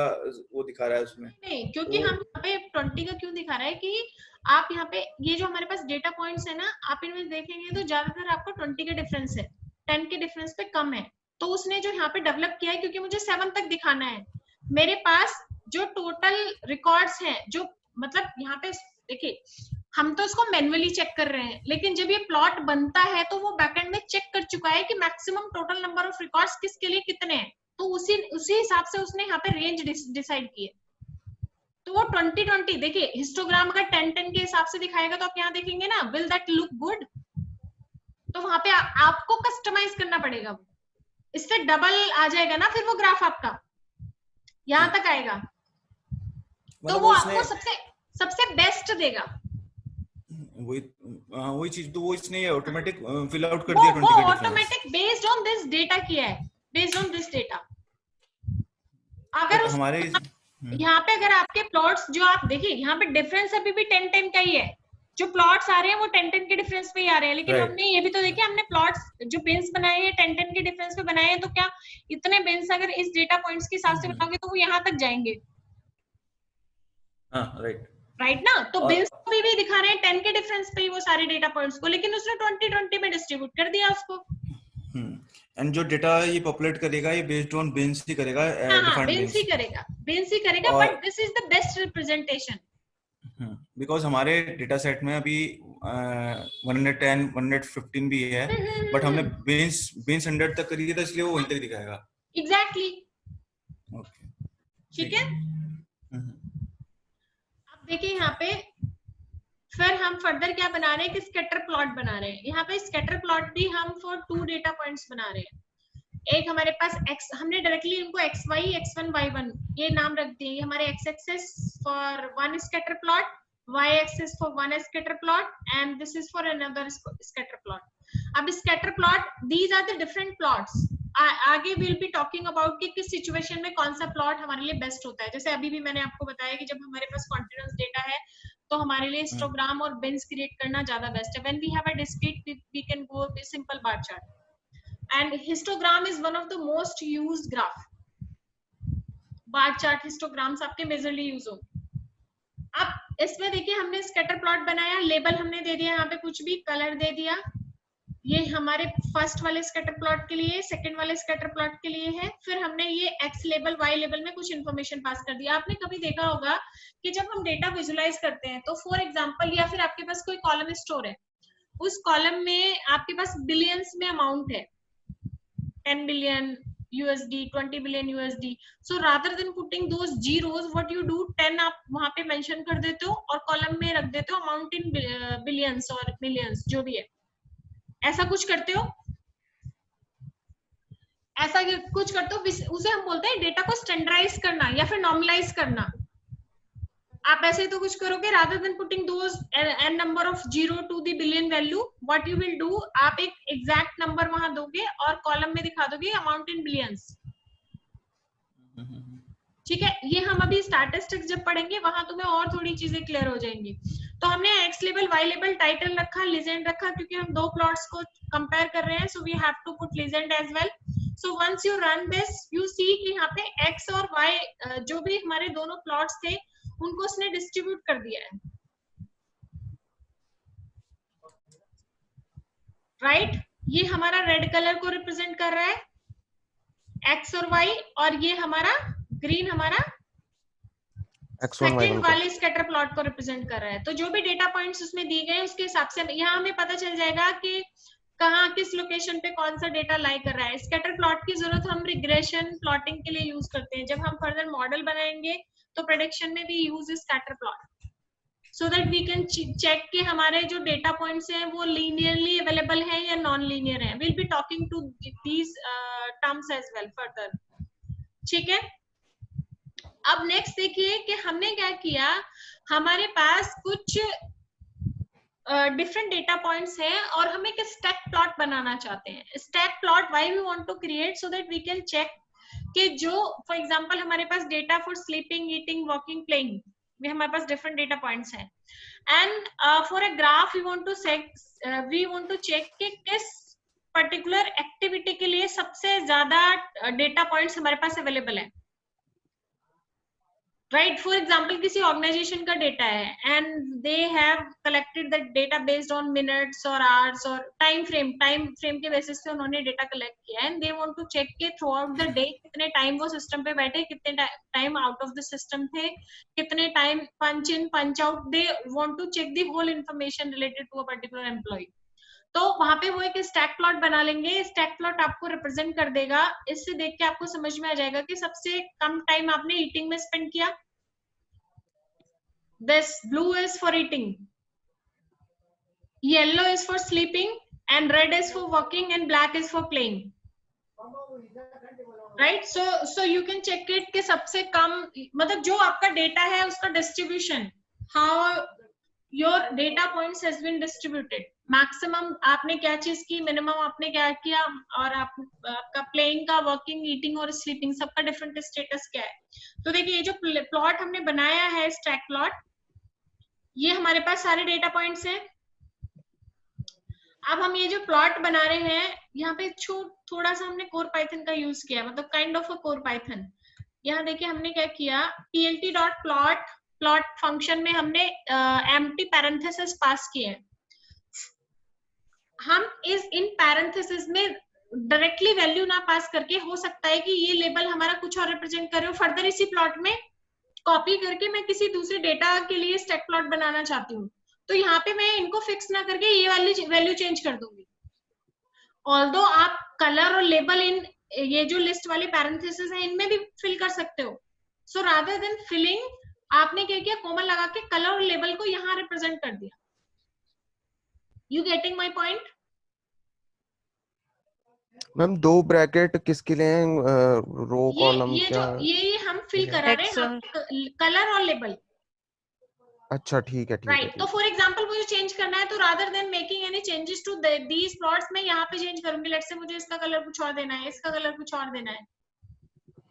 वो दिखा रहा है उसमें। नहीं, क्योंकि हम यहाँ पे 20 का क्यों दिखा रहा है कि आप यहाँ पे ये जो हमारे पास डेटा पॉइंट्स है ना, आप इनमें देखेंगे तो ज्यादातर आपको 20 का डिफरेंस है, 10 के डिफरेंस पे कम है। तो उसने जो यहाँ पे डेवलप किया है, क्योंकि मुझे 7 तक दिखाना है, मेरे पास जो टोटल रिकॉर्ड्स हैं, जो मतलब यहाँ पे देखिए हम तो इसको मैन्युअली चेक कर रहे हैं, लेकिन जब ये प्लॉट बनता है तो वो बैकएंड में चेक कर चुका है कि maximum total number of records किसके लिए कितने हैं। तो उसी हिसाब से उसने यहाँ पे रेंज डिसाइड की है। तो वो 20 देखिए हिस्टोग्राम अगर 10 के हिसाब से दिखाएगा तो आप यहाँ देखेंगे ना, विल दैट लुक गुड? तो वहां पे आपको कस्टमाइज करना पड़ेगा, वो इससे डबल आ जाएगा ना, फिर वो ग्राफ आपका यहाँ तक आएगा, तो वो आपको सबसे बेस्ट देगा। वही चीज तो वो इसने ऑटोमेटिक फिल आउट कर दिया। 20 वो automatic based on this data किया है, बेस्ड ऑन दिस डेटा। अगर हमारे यहाँ पे अगर आपके प्लॉट्स जो आप देखिए यहाँ पे डिफरेंस अभी भी 10 का ही है, जो प्लॉट्स आ रहे हैं वो 10 के डिफरेंस पे ही आ रहे हैं, लेकिन हमने ये भी तो देखिए हमने प्लॉट्स जो बिन्स बनाए हैं 10 के डिफरेंस पे बनाए हैं, तो क्या इतने बिन्स अगर इस डेटा पॉइंट्स के हिसाब से बनाओगे तो वो यहाँ तक जाएंगे। हाँ राइट ना, तो बिल्स भी दिखा रहे हैं 10 के डिफरेंस पे ही वो सारे डेटा पॉइंट्स को, लेकिन उसने 20 में डिस्ट्रीब्यूट कर दिया उसको। एंड जो डेटा ये पॉपुलेट करेगा ये बेस्ड ऑन बिन्स ही करेगा, डिफाइंड बिन्स ही करेगा, but this is the best representation. Because हमारे डेटा सेट में अभी 110 115 भी है, बट हमने बिन्स 100 तक करी है, तो इसलिए वो वहीं तक दिखाएगा। एग्जैक्टली, ओके, ठीक है। अब देखिए यहाँ पे फिर हम फर्दर क्या बना रहे हैं कि स्कैटर प्लॉट बना रहे हैं। यहाँ पे स्कैटर प्लॉट भी हम फॉर 2 डेटा पॉइंट्स बना रहे हैं। एक हमारे पास x, हमने डायरेक्टली इनको xy x1 y1 ये नाम रख दिए। ये हमारे x axis for one scatter plot, y axis for one scatter plot, and this is for another scatter plot. अब scatter plot, these are the different plots. आगे विल बी टॉकिंग अबाउट कि किस सिचुएशन में कौन सा plot हमारे लिए best होता है। जैसे अभी भी मैंने आपको बताया कि जब हमारे पास कॉन्टिन्यूअस डेटा है तो हमारे लिए हिस्टोग्राम और बिन्स क्रिएट करना ज्यादा बेस्ट है। When we have a discrete we can go with simple bar chart, and histogram is one of the most used graph. Bar chart histograms आपके मेजरली यूज हो। अब इसमें देखिए हमने स्कैटर प्लॉट बनाया, लेबल हमने दे दिया, यहाँ पे कुछ भी कलर दे दिया। ये हमारे फर्स्ट वाले स्कैटर प्लॉट के लिए, सेकंड वाले स्कैटर प्लॉट के लिए है। फिर हमने ये एक्स लेबल वाई लेबल में कुछ इन्फॉर्मेशन पास कर दिया। आपने कभी देखा होगा कि जब हम डेटा विजुलाइज करते हैं तो फॉर एग्जांपल, या फिर आपके पास कोई कॉलम स्टोर है, उस कॉलम में आपके पास बिलियंस में अमाउंट है, 10 billion USD, 20 billion USD. So rather than putting those zeros, what you do, 10 आप वहां पे मेंशन कर देते हो और कॉलम में रख देते हो अमाउंट इन बिलियंस और मिलियंस, जो भी है। ऐसा कुछ करते हो, ऐसा कुछ करते हो, उसे हम बोलते हैं डेटा को स्टैंडर्डाइज करना या फिर नॉर्मलाइज करना। आप ऐसे तो कुछ करोगे, rather than putting those n number of 0 to the billion value, what you will do, आप एक एग्जैक्ट नंबर वहां दोगे और कॉलम में दिखा दोगे अमाउंट इन बिलियंस। ठीक है, ये हम अभी स्टैटिस्टिक्स जब पढ़ेंगे वहां तुम्हें और थोड़ी चीजें क्लियर हो जाएंगी। तो हमने x label y label title रखा, लीजेंड रखा, क्योंकि हम 2 प्लॉट्स को कंपेयर कर रहे हैं, so we have to put legend as well. So once you run this, you see कि यहाँ पे एक्स और वाई जो भी हमारे दोनों प्लॉट्स थे उनको उसने डिस्ट्रीब्यूट कर दिया है, राइट। ये हमारा रेड कलर को रिप्रेजेंट कर रहा है एक्स और वाई, और ये हमारा ग्रीन हमारा सेकंड वाले स्कैटर प्लॉट को रिप्रेजेंट कर रहा है। तो जो भी डेटा पॉइंट्स उसमें दिए गए उसके हिसाब से यहाँ हमें पता चल जाएगा कि कहाँ किस लोकेशन पे कौन सा डेटा लाई कर रहा है। स्कैटर प्लॉट की जरूरत हम रिग्रेशन प्लॉटिंग के लिए यूज करते हैं। जब हम फर्दर मॉडल बनाएंगे तो प्रेडिक्शन में भी use scatter plot, so that we can check कि हमारे जो डेटा पॉइंट्स हैं वो लीनियरली अवेलेबल हैं या नॉन लीनियर हैं। Will be talking to these terms as well further, ठीक है। अब नेक्स्ट देखिए कि हमने क्या किया, हमारे पास कुछ डिफरेंट डेटा पॉइंट्स हैं और हम एक स्टैक प्लॉट बनाना चाहते हैं। Stack plot why we want to create, so that we can check कि जो फॉर एग्जांपल हमारे पास data for sleeping, eating, walking, playing, ये हमारे पास डिफरेंट डेटा पॉइंट्स हैं। And for a graph we want to check कि किस पर्टिकुलर एक्टिविटी के लिए सबसे ज्यादा डेटा पॉइंट्स हमारे पास अवेलेबल है, राइट। फॉर एग्जाम्पल किसी ऑर्गेनाइजेशन का डेटा है and they have collected the data based on minutes और आवर्स और टाइम फ्रेम के बेसिस पे उन्होंने डेटा कलेक्ट किया and they want to check के थ्रू आउट द डे कितने टाइम वो सिस्टम पे बैठे, कितने time out of the system थे, कितने time punch in punch out. They want to check the whole information related to a particular employee. तो वहां पे वो एक स्टैक प्लॉट बना लेंगे। स्टैक प्लॉट आपको रिप्रेजेंट कर देगा। इससे देख के आपको समझ में आ जाएगा कि सबसे कम टाइम आपने ईटिंग में स्पेंड किया, this blue is for eating, yellow is for sleeping, and red is for walking, and black is for playing, right? So you can check it कि सबसे कम, मतलब जो आपका डेटा है उसका distribution, how your data points has been distributed, maximum आपने क्या चीज की, मिनिमम आपने क्या किया, और आपका प्लेइंग का, वर्किंग, ईटिंग और स्लीपिंग सबका डिफरेंट स्टेटस क्या है। तो देखिए ये जो प्लॉट हमने बनाया है स्टैक प्लॉट, ये हमारे पास सारे डेटा पॉइंट्स हैं। अब हम ये जो प्लॉट बना रहे हैं यहाँ पे थोड़ा सा हमने कोर पाइथन का यूज किया, मतलब kind of a core Python. यहाँ देखिए हमने क्या किया, plt.plot फंक्शन में हमने एम्प्टी पैरेंथेसिस पास किए हैं। हम इन पैरेंथेसिस में डायरेक्टली वैल्यू ना पास करके, हो सकता है कि ये लेबल हमारा कुछ और रिप्रेजेंट करे, फर्दर इसी प्लॉट में कॉपी करके मैं किसी दूसरे डेटा के लिए स्टैक प्लॉट बनाना चाहती हूँ, तो यहाँ पे मैं इनको फिक्स ना करके ये वाली वैल्यू चेंज कर दूंगी। ऑल्दो आप कलर और लेबल इन ये जो लिस्ट वाले पैरेंथेसिस है इनमें भी फिल कर सकते हो। सो रादर देन फिलिंग, आपने क्या किया, कोमा लगा के कलर और लेबल को यहाँ रिप्रेजेंट कर दिया। You getting my point? Ma'am 2 bracket किसके लिए हैं, रो कॉलम ये क्या? जो ये हम फिल करा रहे हैं कलर और लेबल। अच्छा ठीक है, ठीक है, राइट, ठीक तो है। फॉर एग्जांपल मुझे चेंज करना है, तो rather than making any changes to these plots, मैं यहाँ पे चेंज करूंगी। लेट्स से मुझे इसका कलर कुछ और देना है, इसका कलर कुछ और देना है,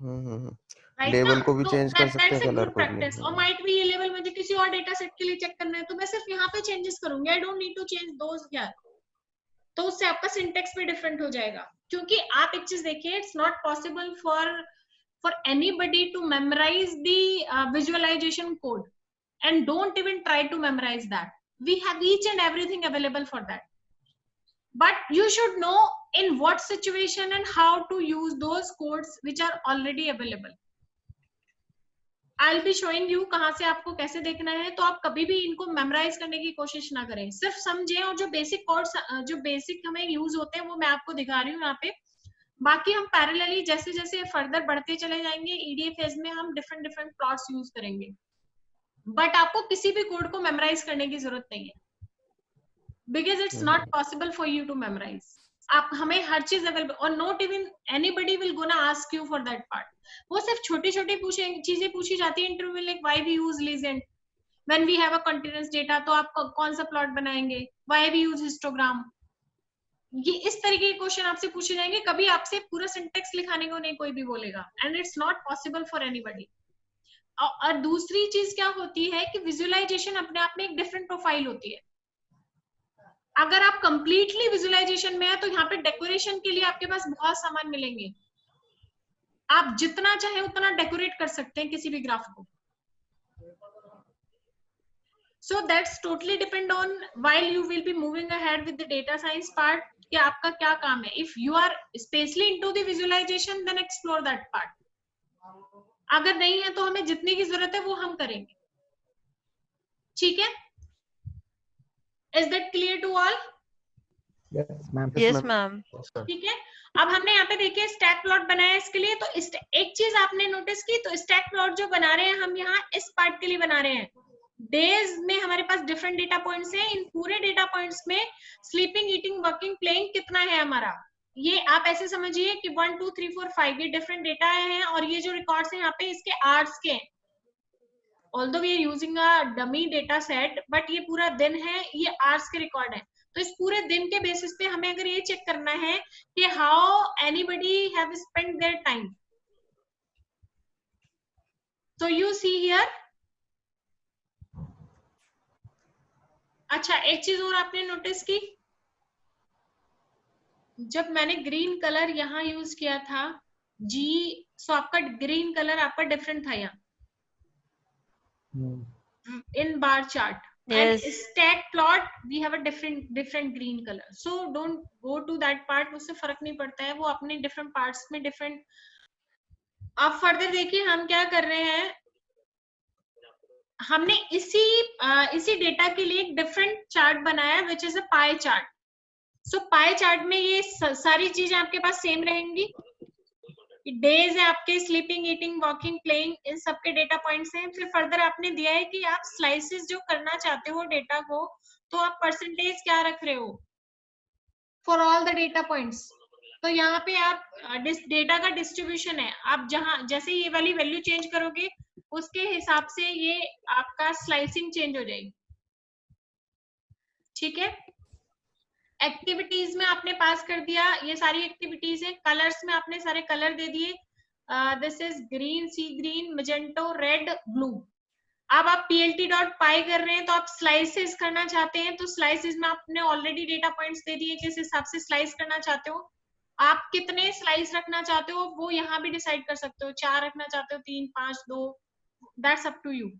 राइट ना? लेवल को भी तो चेंज कर सकते दैट्स हैं, ए कलर गुड को भी। प्रैक्टिस। और माइट भी ये लेवल मुझे किसी और डेटा सेट के लिए चेक करना है, तो मैं सिर्फ यहाँ पे चेंजेस करूंगी। I don't need to change those here. तो उससे आपका सिंटेक्स भी डिफरेंट हो जाएगा, क्योंकि आप एक चीज देखिए, it's not possible for anybody to memorise the visualisation code, and don't even try to memorize that. We have each and everything available for that, but you should know in what situation and how to use those codes which are already available. I'll be showing you कहाँ से आपको कैसे देखना है। तो आप कभी भी इनको मेमोराइज करने की कोशिश ना करें, सिर्फ समझें, और जो बेसिक कोड्स जो बेसिक हमें यूज होते हैं वो मैं आपको दिखा रही हूँ यहाँ पे। बाकी हम पैरेलली जैसे जैसे फर्दर बढ़ते चले जाएंगे, ईडीए फेज में हम डिफरेंट डिफरेंट प्लॉट्स यूज करेंगे, बट आपको किसी भी कोड को मेमोराइज करने की जरूरत नहीं है, because it's not possible for you to memorise. आप हमें हर चीज अवेलेबल, और not even anybody will gonna ask you for that part. वो सिर्फ छोटी छोटी चीजें पूछी जाती है इंटरव्यू में, like why we use legend when we have a continuous data, तो आप कौन सा प्लॉट बनाएंगे, व्हाई वी यूज हिस्टोग्राम, ये इस तरीके के क्वेश्चन आपसे पूछे जाएंगे। कभी आपसे पूरा सिंटेक्स लिखाने को नहीं कोई भी बोलेगा, and it's not possible for anybody. और दूसरी चीज क्या होती है कि विजुअलाइजेशन अपने आप में एक डिफरेंट प्रोफाइल होती है। अगर आप कंप्लीटली विजुअलाइजेशन में है, तो यहाँ पे डेकोरेशन के लिए आपके पास बहुत सामान मिलेंगे, आप जितना चाहे उतना डेकोरेट कर सकते हैं किसी भी ग्राफ को। So that's totally depend on while you will be moving ahead with the data science part कि आपका क्या काम है। If you are especially into the visualization, then explore that part. अगर नहीं है तो हमें जितनी की जरूरत है वो हम करेंगे, ठीक है? Is that clear to all? Yes ma'am. ठीक है। अब हमने यहाँ पे देखिए स्टैक प्लॉट बनाया इसके लिए। तो एक चीज आपने नोटिस की, तो स्टैक प्लॉट जो बना रहे हैं हम यहाँ इस पार्ट के लिए बना रहे हैं। डेज में हमारे पास डिफरेंट डेटा पॉइंट्स हैं, इन पूरे डेटा पॉइंट्स में स्लीपिंग, ईटिंग, वर्किंग, प्लेइंग कितना है हमारा, ये आप ऐसे समझिए कि 1 2 3 4 5 ये डिफरेंट डेटा हैं, और ये जो रिकॉर्ड्स हैं यहाँ पे इसके आवर्स के हैं। Although we are using a dummy data set, but ये पूरा दिन है, ये आवर्स के रिकॉर्ड है। तो इस पूरे दिन के बेसिस पे हमें अगर ये चेक करना है कि how anybody have spent their time, तो यू सी हियर। अच्छा, एक चीज और आपने नोटिस की, जब मैंने ग्रीन कलर यहाँ यूज किया था जी, सो आपका ग्रीन कलर आपका डिफरेंट था यहाँ in bar chart. Yes. And stack plot we have a different green color, so don't go to that part, उससे फर्क नहीं पड़ता है, वो अपने different parts में different। अब फर्दर देखिए हम क्या कर रहे हैं, हमने इसी डेटा के लिए एक डिफरेंट चार्ट बनाया which is a pie chart. So pie chart में ये सारी चीजें आपके पास सेम रहेंगी, डेज है आपके, स्लीपिंग, ईटिंग, वॉकिंग, प्लेइंग, इन सबके डेटा पॉइंट्स हैं। फिर फर्दर आपने दिया है कि आप स्लाइसेस जो करना चाहते हो डेटा को, तो आप परसेंटेज क्या रख रहे हो for all the data points. तो यहाँ पे आप डेटा का डिस्ट्रीब्यूशन है, आप जहां जैसे ये वाली वैल्यू चेंज करोगे उसके हिसाब से ये आपका स्लाइसिंग चेंज हो जाएगी, ठीक है? एक्टिविटीज में आपने पास कर दिया, ये सारी एक्टिविटीज है। कलर्स में आपने सारे कलर दे दिए, this is green, sea green, magenta, red, blue. अब आप plt.py कर रहे हैं, तो आप स्लाइसेस करना चाहते हैं, तो स्लाइसेस में आपने ऑलरेडी डेटा पॉइंट्स दे दिए किस हिसाब से स्लाइस करना चाहते हो। आप कितने स्लाइस रखना चाहते हो वो यहाँ भी डिसाइड कर सकते हो, 4 रखना चाहते हो, 3, 5, 2, दैट्स अप टू यू।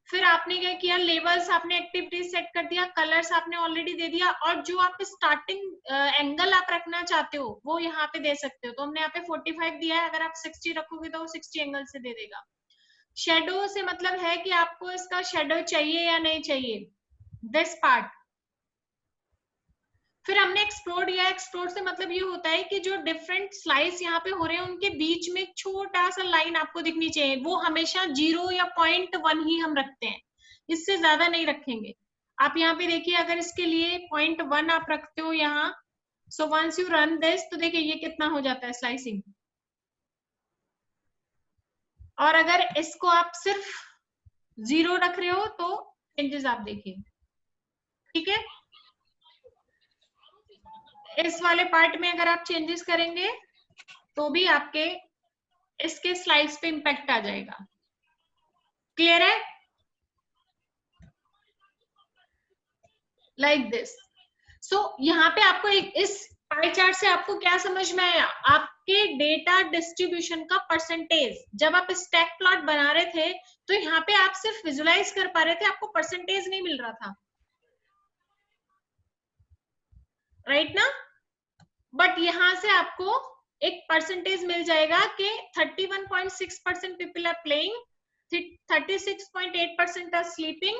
फिर आपने क्या किया, लेबल्स आपने एक्टिविटीज सेट कर दिया, कलर्स आपने ऑलरेडी दे दिया, और जो आप स्टार्टिंग एंगल आप रखना चाहते हो वो यहाँ पे दे सकते हो। तो हमने यहाँ पे 45 दिया है, अगर आप 60 रखोगे तो वो 60 एंगल से दे देगा। शेडो से मतलब है कि आपको इसका शेडो चाहिए या नहीं चाहिए, दिस पार्ट। फिर हमने एक्सप्लोर किया, एक्सप्लोर से मतलब ये होता है कि जो डिफरेंट स्लाइस यहाँ पे हो रहे हैं उनके बीच में एक छोटा सा लाइन आपको दिखनी चाहिए, वो हमेशा 0 या 0.1 ही हम रखते हैं, इससे ज्यादा नहीं रखेंगे। आप यहाँ पे देखिए, अगर इसके लिए 0.1 आप रखते हो यहाँ, so once you run this, तो देखिए ये कितना हो जाता है स्लाइसिंग। और अगर इसको आप सिर्फ 0 रख रहे हो तो चेंजेस आप देखिए, ठीक है। इस वाले पार्ट में अगर आप चेंजेस करेंगे तो भी आपके इसके स्लाइड्स पे इंपैक्ट आ जाएगा। क्लियर है? Like this. सो यहाँ पे आपको इस पाई चार्ट से आपको क्या समझ में आया, आपके डेटा डिस्ट्रीब्यूशन का परसेंटेज। जब आप स्टैक प्लॉट बना रहे थे तो यहाँ पे आप सिर्फ विजुलाइज कर पा रहे थे, आपको परसेंटेज नहीं मिल रहा था, राइट ना। बट यहां से आपको एक परसेंटेज मिल जाएगा कि 31.6% people are playing, 36.8% are sleeping,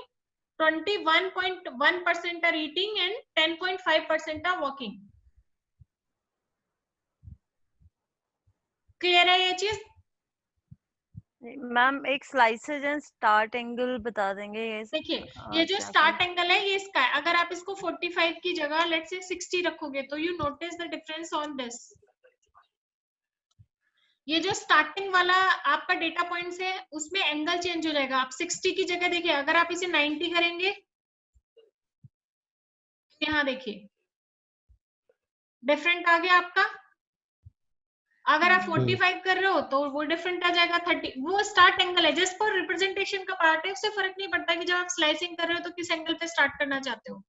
21.1% are eating and 10.5% are walking. Clear है ये चीज? मैम एक स्लाइसेस एंड स्टार्ट एंगल बता देंगे ये? देखिए ये जो स्टार्ट एंगल है ये इसका है, अगर आप इसको 45 की जगह लेट्स से 60 रखोगे तो you notice the difference on this. ये जो स्टार्टिंग वाला आपका डेटा पॉइंट्स है उसमें एंगल चेंज हो जाएगा। आप 60 की जगह देखिए, अगर आप इसे 90 करेंगे, यहाँ देखिए डिफरेंट आ गया आपका। अगर आप 45 कर रहे हो तो वो डिफरेंट आ जाएगा 30। वो स्टार्ट एंगल है, जस्ट फॉर रिप्रेजेंटेशन का पार्ट है, उससे फर्क नहीं पड़ता कि जब आप स्लाइसिंग कर रहे हो तो किस एंगल पे स्टार्ट करना चाहते हो,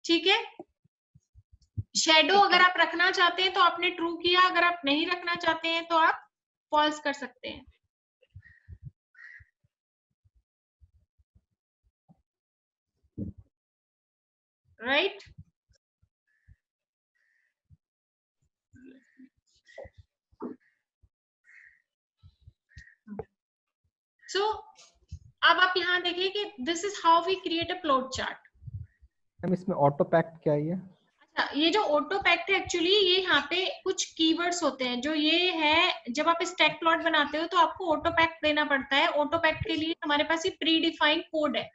ठीक है। शेडो अगर आप रखना चाहते हैं तो आपने ट्रू किया, अगर आप नहीं रखना चाहते हैं तो आप फॉल्स कर सकते हैं, राइट। सो अब आप यहाँ देखिए कि this is how we create a plot chart. Ma'am इसमें ऑटो पैक्ट क्या है? अच्छा, ये जो ऑटो पैक्ट है एक्चुअली ये यहाँ पे कुछ कीवर्ड्स होते हैं, जो ये है जब आप स्टैक प्लॉट बनाते हो तो आपको ऑटो पैक्ट देना पड़ता है। ऑटो पैक्ट के लिए हमारे पास ये प्री डिफाइंड कोड है।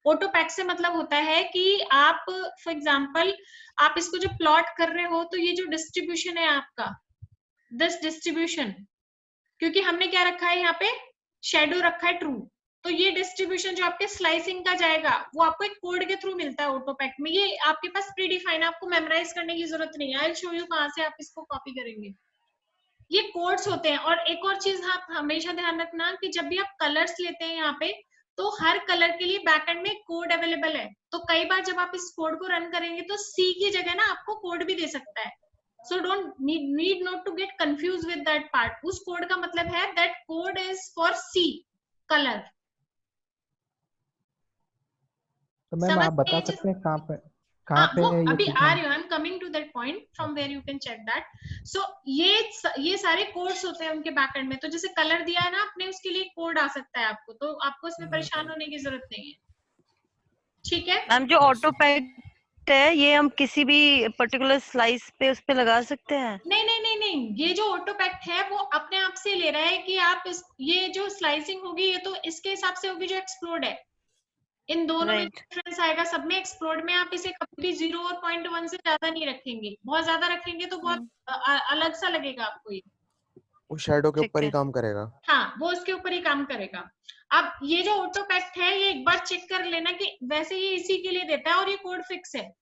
ऑटो पैक्ट से मतलब होता है कि आप फॉर एग्जांपल आप इसको जो प्लॉट कर रहे हो तो ये जो डिस्ट्रीब्यूशन है आपका, दिस डिस्ट्रीब्यूशन, क्योंकि हमने क्या रखा है यहाँ पे शेडो रखा है ट्रू, तो ये डिस्ट्रीब्यूशन जो आपके स्लाइसिंग का जाएगा वो आपको एक कोड के थ्रू मिलता है ऑटो पैक्ट में। ये आपके पास प्री डिफाइन, आपको मेमोराइज करने की जरूरत नहीं है। आई विल शो यू कहां से आप इसको कॉपी करेंगे। ये कोड्स होते हैं। और एक और चीज आप हमेशा ध्यान रखना कि जब भी आप कलर्स लेते हैं यहाँ पे तो हर कलर के लिए बैकएंड में कोड अवेलेबल है। तो कई बार जब आप इस कोड को रन करेंगे तो सी की जगह ना आपको कोड भी दे सकता है। So don't need not to get confused with that part. उस कोड का मतलब है that code is for C color. तो मैम आप बता सकते हैं कहाँ पे ये अभी आ रही हूँ, I'm coming to that point from where you can check that. So ये सारे कोड्स होते हैं उनके बैकएंड में। तो जैसे कलर दिया है ना आपने, उसके लिए कोड आ सकता है आपको, तो आपको इसमें परेशान होने की जरूरत नहीं है, ठीक है। मैम जो ऑटो पैक्ट है ये हम किसी भी पर्टिकुलर स्लाइस पे उस पे लगा सकते हैं? नहीं, ये जो ऑटो पैक्ट है वो अपने आप से ले रहा है कि आप ये जो स्लाइसिंग होगी ये तो इसके हिसाब से होगी जो एक्सप्लोड है। इन दोनों में डिफरेंस आएगा, सब में एक्सप्लोड में आप इसे कभी भी 0 और 0.1 से ज्यादा नहीं रखेंगे। बहुत ज्यादा रखेंगे तो बहुत अलग सा लगेगा आपको। ये वो शैडो के ऊपर ही काम करेगा। हाँ, वो उसके ऊपर ही काम करेगा। अब ये जो ऑटो पैक्ट है ये एक बार चेक कर लेना कि वैसे ये इसी के लिए देता है और ये कोड फिक्स है।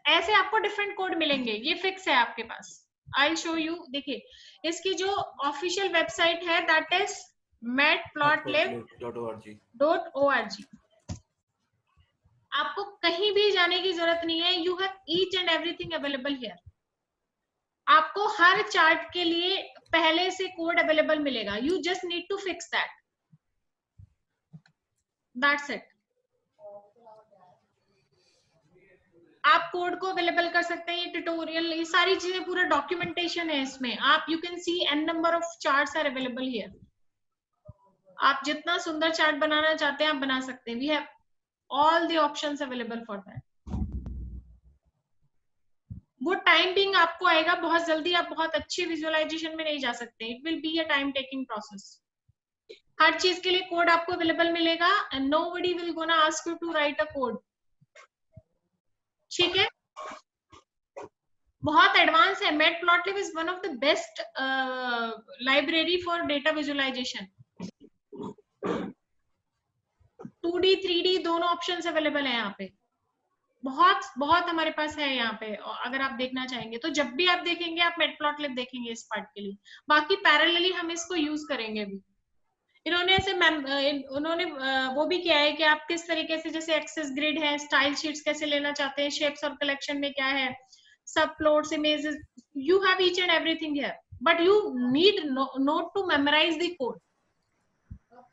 ऐसे आपको डिफरेंट कोड मिलेंगे, ये फिक्स है आपके पास। I will show you. देखिए इसकी जो ऑफिशियल वेबसाइट है दैट इज matplotlib.org। आपको कहीं भी जाने की जरूरत नहीं है, you have each and everything available here. आपको हर चार्ट के लिए पहले से कोड अवेलेबल मिलेगा, you just need to fix that. That's it. आप कोड को अवेलेबल कर सकते हैं, ये ट्यूटोरियल, ये सारी चीजें, पूरा डॉक्यूमेंटेशन है इसमें। आप you can see n number of charts are available here. आप जितना सुंदर चार्ट बनाना चाहते हैं आप बना सकते हैं। We have all the options available for that. वो टाइम बिंग आपको आएगा बहुत जल्दी, आप बहुत अच्छे विजुअलाइजेशन में नहीं जा सकते। It will be a time taking process. हर चीज के लिए कोड आपको अवेलेबल मिलेगा and nobody will gonna ask you to write a code. ठीक है, बहुत एडवांस है। Matplotlib is one of the best library for data visualisation. 2D 3D दोनों ऑप्शंस अवेलेबल है यहाँ पे। बहुत बहुत हमारे पास है यहाँ पे, अगर आप देखना चाहेंगे तो जब भी आप देखेंगे आप मैटप्लॉटलिब देखेंगे इस पार्ट के लिए। बाकी पैरेलली हम इसको यूज करेंगे भी। इन्होंने ऐसे उन्होंने वो भी किया है कि आप किस तरीके से, जैसे एक्सेस ग्रिड है, स्टाइल शीट्स कैसे लेना चाहते हैं, शेप्स और कलेक्शन में क्या है, सब plots, images, you have each and everything here, but you need not to memorise the code.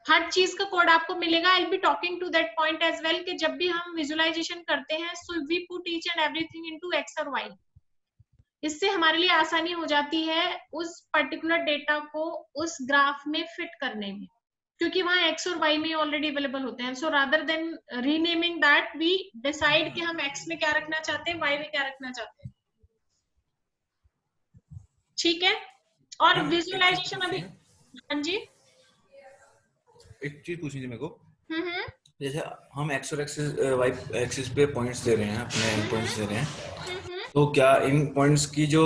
हर चीज का कोड आपको मिलेगा। I will be talking to that point as well कि जब भी हम विजुअलाइजेशन करते हैं so we put each and everything into X और वाई। इससे हमारे लिए आसानी हो जाती है उस पर्टिकुलर डेटा को उस ग्राफ में फिट करने में, क्योंकि वहां एक्स और वाई में ऑलरेडी अवेलेबल होते हैं। So rather than renaming that, we decide कि हम एक्स में क्या रखना चाहते हैं, वाई में क्या रखना चाहते हैं। ठीक है, और विजुअलाइजेशन अभी, हाँ जी, एक चीज पूछनी थी मेरे को। जैसे हम एक्स और वाई एक्सिस पे पॉइंट्स दे रहे हैं, अपने पॉइंट्स दे रहे हैं, तो क्या इन पॉइंट्स की जो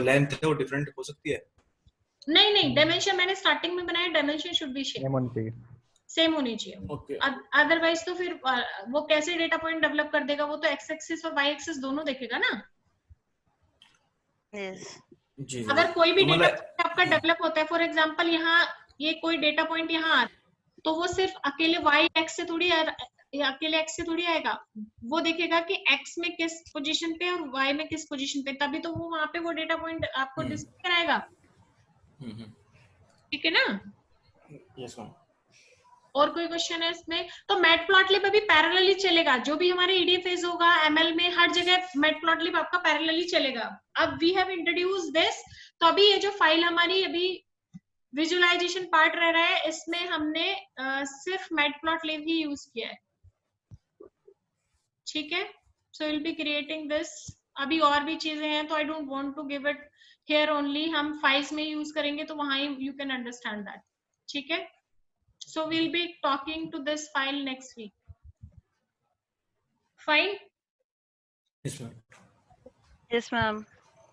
लेंथ है वो डिफरेंट हो सकती है? नहीं नहीं, डायमेंशन मैंने स्टार्टिंग में बनाया, डायमेंशन शुड बी सेम होनी चाहिए। सेम होनी चाहिए। ओके। अदरवाइज तो फिर वो कैसे डेटा पॉइंट डेवलप कर देगा? वो तो एक्स एक्सिस और वाई एक्सिस दोनों देखेगा ना। जी। अगर कोई भी तो डेटा आपका डेवलप होता है, फॉर एग्जांपल यहाँ ये कोई डेटा पॉइंट यहाँ आ रहा है, तो वो सिर्फ अकेले वाई एक्स से थोड़ी अकेले एक्स से थोड़ी आएगा। वो देखेगा कि एक्स में किस पोजीशन पे और वाई में किस पोजीशन पे, तभी तो वो वहां पे वो डेटा पॉइंट आपको डिस्प्ले कराएगा। ठीक है ना? Yes ma'am. और कोई क्वेश्चन है इसमें? तो मैटप्लॉटलिब अभी पैरेलली चलेगा। जो भी हमारे ईडीएफएस होगा, एमएल में, हर जगह मैटप्लॉटलिब आपका पैरेलली चलेगा। अब वी हैव इंट्रोड्यूस दिस, तो अभी ये जो फाइल हमारी अभी विजुअलाइजेशन पार्ट रह रहा है, इसमें हमने सिर्फ मैटप्लॉटलिब ही यूज किया है। ठीक है, so will be creating this. अभी और भी चीजें हैं तो I don't want to give it here only. हम फाइल्स में यूज करेंगे तो वहां ही यू कैन अंडरस्टैंड दैट। ठीक है, so we'll be talking to this file next week. Fine? Yes ma'am. Yes, ma'am.